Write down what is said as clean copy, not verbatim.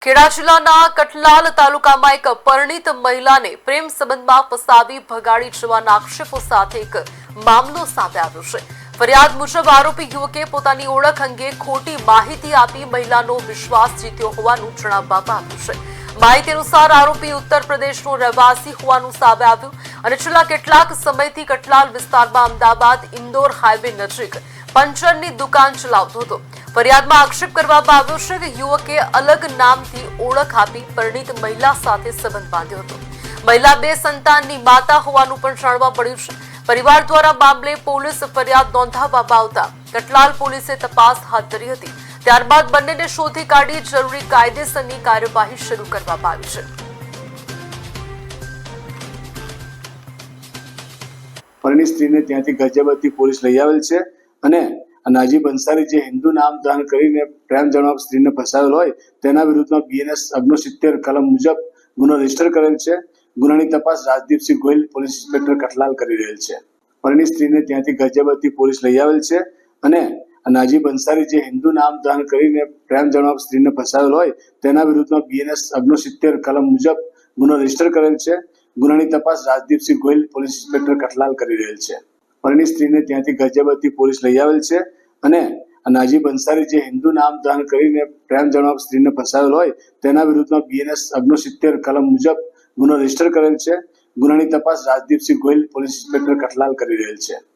ખેડા જિલ્લાના કઠલાલ તાલુકામાં એક પરિણીત મહિલાને પ્રેમ સંબંધમાં ફસાવી ભગાડી જવાના આક્ષેપો સાથે એક મામલો સામે આવ્યો છે। ફરિયાદ મુજબ આરોપી યુવકે પોતાની ઓળખ અંગે ખોટી માહિતી આપી મહિલાનો વિશ્વાસ જીત્યો હોવાનું જણાવવામાં આવ્યું છે। માહિતી અનુસાર આરોપી ઉત્તર પ્રદેશનો રહેવાસી હોવાનું સામે આવ્યું અને છેલ્લા કેટલાક સમયથી કઠલાલ વિસ્તારમાં અમદાવાદ ઇન્દોર હાઈવે નજીક પંચરની દુકાન ચલાવતો હતો। ફરિયાદમાં આક્ષેપ કરવામાં આવ્યો છે કે યુવકે અલગ નામથી ઓળખ આપી પરિણીત મહિલા સાથે સંબંધ બાંધ્યો હતો। મહિલા બે સંતાનની માતા હોવાનું પણ જાણવા મળ્યું છે। પરિવાર દ્વારા મામલે પોલીસ ફરિયાદ નોંધાવવામાં આવતા કઠલાલ પોલીસે તપાસ હાથ ધરી હતી। ત્યારબાદ બંનેને શોધી કાઢી જરૂરી કાયદેસરની કાર્યવાહી શરૂ કરવામાં આવી છે। પરિણીત સ્ત્રીને ત્યાંથી ગાઝિયાબાદથી પોલીસ લઈ આવેલ છે અને નાજીબ અંસારી જે હિન્દુ નામ ધારણ કરીને પ્રેમ જણાવક સ્ત્રીને ફસાવેલ હોય તેના વિરુદ્ધમાં બીએનએસ 69 કલમ મુજબ ગુનો રજીસ્ટર કરેલ છે। ગુનાની તપાસ રાજદીપસિંહ ગોહિલ પોલીસ ઇન્સ્પેક્ટર કઠલાલ કરી રહેલ છે। પરિણીત સ્ત્રીને ત્યાંથી ગાઝિયાબાદથી પોલીસ લઈ આવેલ છે અને નાજીબ અંસારી જે હિન્દુ નામ ધારણ કરીને પ્રેમ જણાવક સ્ત્રીને ફસાવેલ હોય તેના વિરુદ્ધમાં બીએનએસ 69 કલમ મુજબ ગુનો રજીસ્ટર કરેલ છે। ગુનાની તપાસ રાજદીપસિંહ ગોહિલ પોલીસ ઇન્સ્પેક્ટર કઠલાલ કરી રહેલ છે। પરિણીત સ્ત્રીને ત્યાંથી ગાઝિયાબાદથી પોલીસ લઈ આવેલ છે અને નાજીબ અંસારી જે હિન્દુ નામ ધારણ કરીને પ્રેમ જણાવક સ્ત્રીને ફસાવેલ હોય તેના વિરુદ્ધમાં બીએનએસ 69 કલમ મુજબ ગુનો રજીસ્ટર કરેલ છે। ગુનાની તપાસ રાજદીપસિંહ ગોહિલ પોલીસ ઇન્સ્પેક્ટર કઠલાલ કરી રહેલ છે।